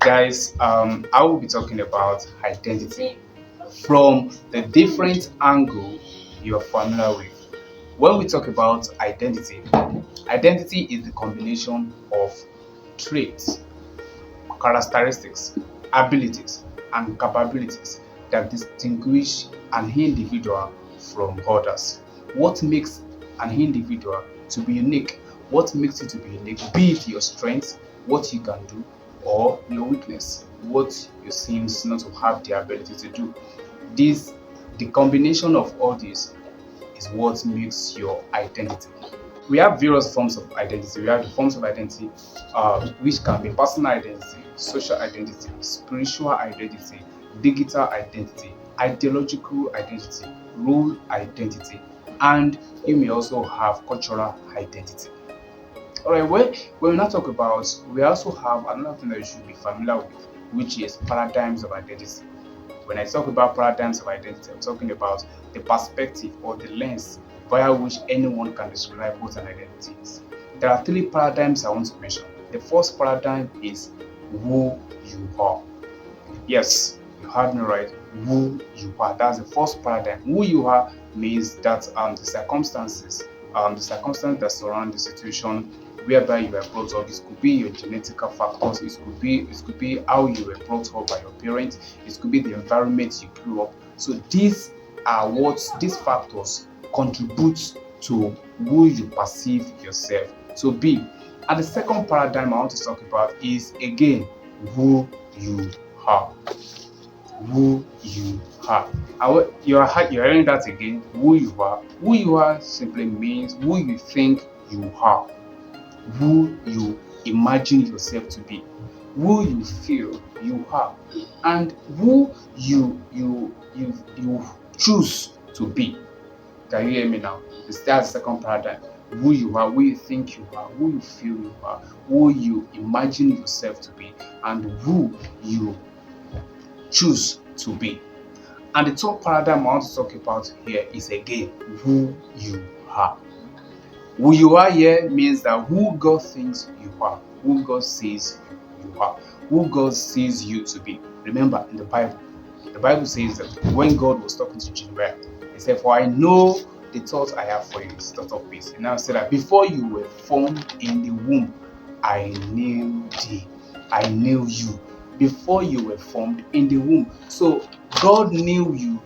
Guys, I will be talking about identity from the different angle you are familiar with. When we talk about identity, identity is the combination of traits, characteristics, abilities, and capabilities that distinguish an individual from others. What makes an individual to be unique? What makes you to be unique? Be it your strength, what you can do, or your weakness, what you seems not to have the ability to do. This, the combination of all this is what makes your identity. We have various forms of identity. We have the forms of identity which can be personal identity, social identity, spiritual identity, digital identity, ideological identity, role identity, and you may also have cultural identity. Alright, when we now talk about, we also have another thing that you should be familiar with, which is paradigms of identity. When I talk about paradigms of identity, I'm talking about the perspective or the lens via which anyone can describe what an identity is. There are three paradigms I want to mention. The first paradigm is who you are. Yes, you heard me right. Who you are. That's the first paradigm. Who you are means that the circumstances that surround the situation whereby you were brought up. It could be your genetical factors. It could be how you were brought up by your parents. It could be the environment you grew up. So these factors contribute to who you perceive yourself to be. And the second paradigm I want to talk about is again who you are. Who you are. You're hearing that again. Who you are. Who you are simply means who you think you are, who you imagine yourself to be, who you feel you are, and who you choose to be. Can you hear me now? That's the second paradigm. Who you are, who you think you are, who you feel you are, who you imagine yourself to be, and who you choose to be. And the third paradigm I want to talk about here is again who you are. Who you are here means that who God thinks you are, who God says you are, who God sees you to be. Remember, in the Bible says that when God was talking to Jeremiah, he said, "For I know the thoughts I have for you, is thought of peace." And now said that before you were formed in the womb, I knew thee. I knew you. Before you were formed in the womb. So God knew you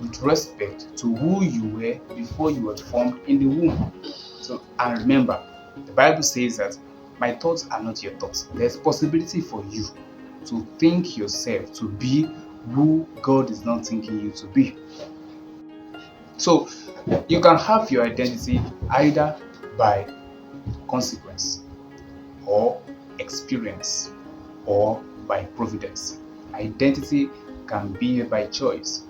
with respect to who you were before you were formed in the womb. So, and remember, the Bible says that my thoughts are not your thoughts. There's possibility for you to think yourself to be who God is not thinking you to be. So you can have your identity either by consequence or experience or by providence. Identity can be by choice.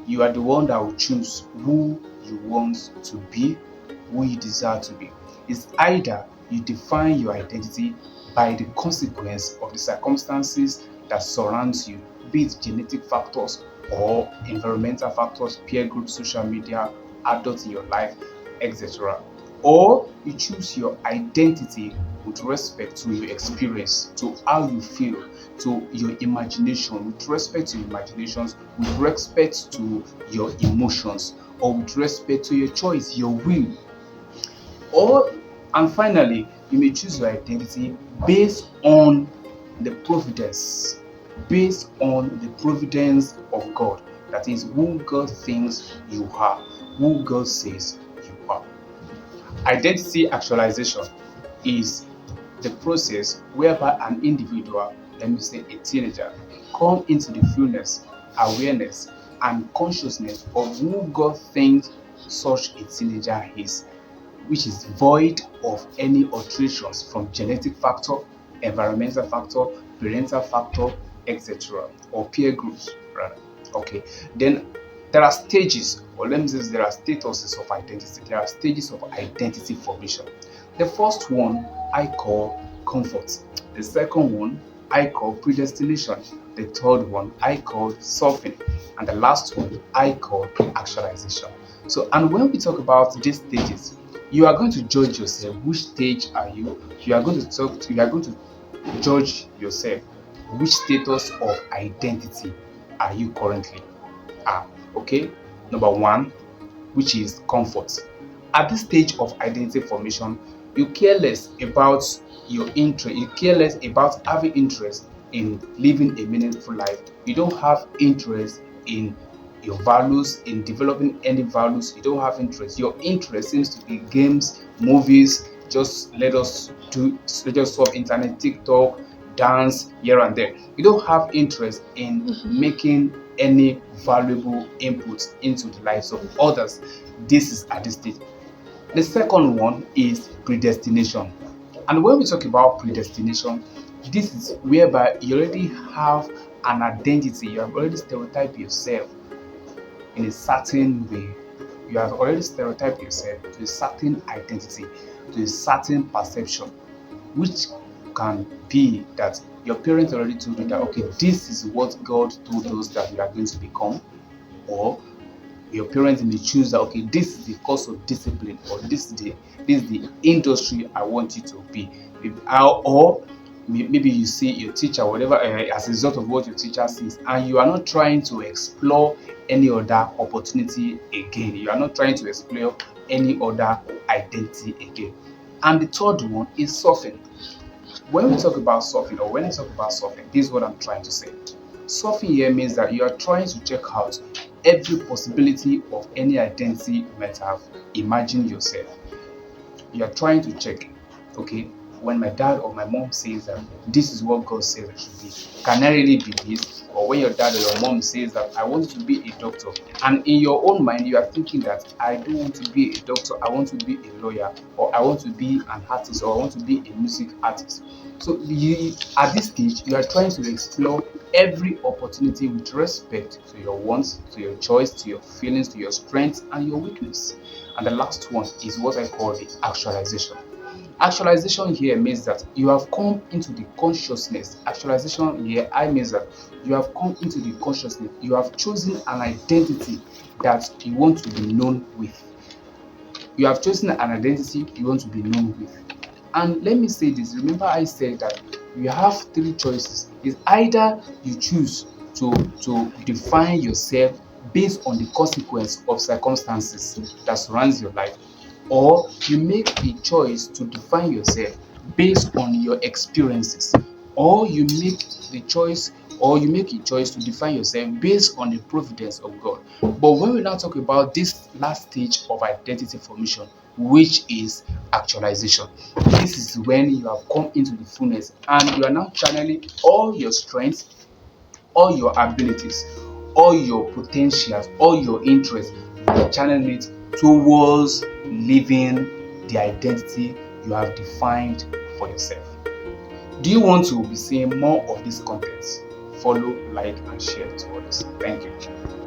You are the one that will choose who you want to be, who you desire to be. It's either you define your identity by the consequence of the circumstances that surrounds you, be it genetic factors or environmental factors, peer group, social media, adults in your life, etc. Or you choose your identity with respect to your experience, to how you feel, to your imagination, with respect to your imaginations, with respect to your emotions, or with respect to your choice, your will. And finally, you may choose your identity based on the providence, of God. That is who God thinks you are, who God says you are. Identity actualization is the process whereby an individual, let me say a teenager, come into the fullness, awareness, and consciousness of who God thinks such a teenager is, which is void of any alterations from genetic factor, environmental factor, parental factor, etc., or peer groups, rather. Okay, then there are stages, or let me say there are statuses of identity. There are stages of identity formation. The first one I call comfort. The second one I call predestination. The third one I call softening. And the last one I call actualization. So, and when we talk about these stages, you are going to judge yourself. Which stage are you? You are going to judge yourself which status of identity are you currently at? Okay, number one, which is comfort. At this stage of identity formation, you care less about your interest, you care less about having interest in living a meaningful life. You don't have interest in your values, in developing any values. You don't have interest. Your interest seems to be games, movies. Just let us surf internet, TikTok, dance here and there. You don't have interest in making any valuable inputs into the lives of others. This is at this stage. The second one is predestination. And when we talk about predestination, this is whereby you already have an identity, you have already stereotyped yourself in a certain way. You have already stereotyped yourself to a certain identity, to a certain perception, which can be that your parents already told you that, okay, this is what God told us that we are going to become, or your parents may choose that, okay, this is the course of discipline, or this is the industry I want you to be. Or maybe you see your teacher, whatever, as a result of what your teacher sees, and you are not trying to explore any other opportunity again. You are not trying to explore any other identity again. And the third one is surfing. When we talk about surfing, or when I talk about surfing, this is what I'm trying to say. Surfing here means that you are trying to check out every possibility of any identity you might have imagined yourself. You are trying to check, okay, when my dad or my mom says that this is what God says I should be, can I really be this? Or when your dad or your mom says that I want to be a doctor, and in your own mind you are thinking that I don't want to be a doctor, I want to be a lawyer, or I want to be an artist, or I want to be a music artist. So at this stage, you are trying to explore every opportunity with respect to your wants, to your choice, to your feelings, to your strengths, and your weakness. And the last one is what I call the actualization. Actualization here means that you have come into the consciousness. Actualization here, I means that you have come into the consciousness. You have chosen an identity that you want to be known with. You have chosen an identity you want to be known with. And let me say this. Remember, I said that you have three choices. It's either you choose to define yourself based on the consequence of circumstances that surrounds your life, or you make a choice to define yourself based on your experiences, or you make a choice to define yourself based on the providence of God. But when we now talk about this last stage of identity formation, which is actualization, this is when you have come into the fullness and you are now channeling all your strengths, all your abilities, all your potentials, all your interests. You are channeling it towards living the identity you have defined for yourself. Do you want to be seeing more of these contents? Follow, like, and share to others. Thank you.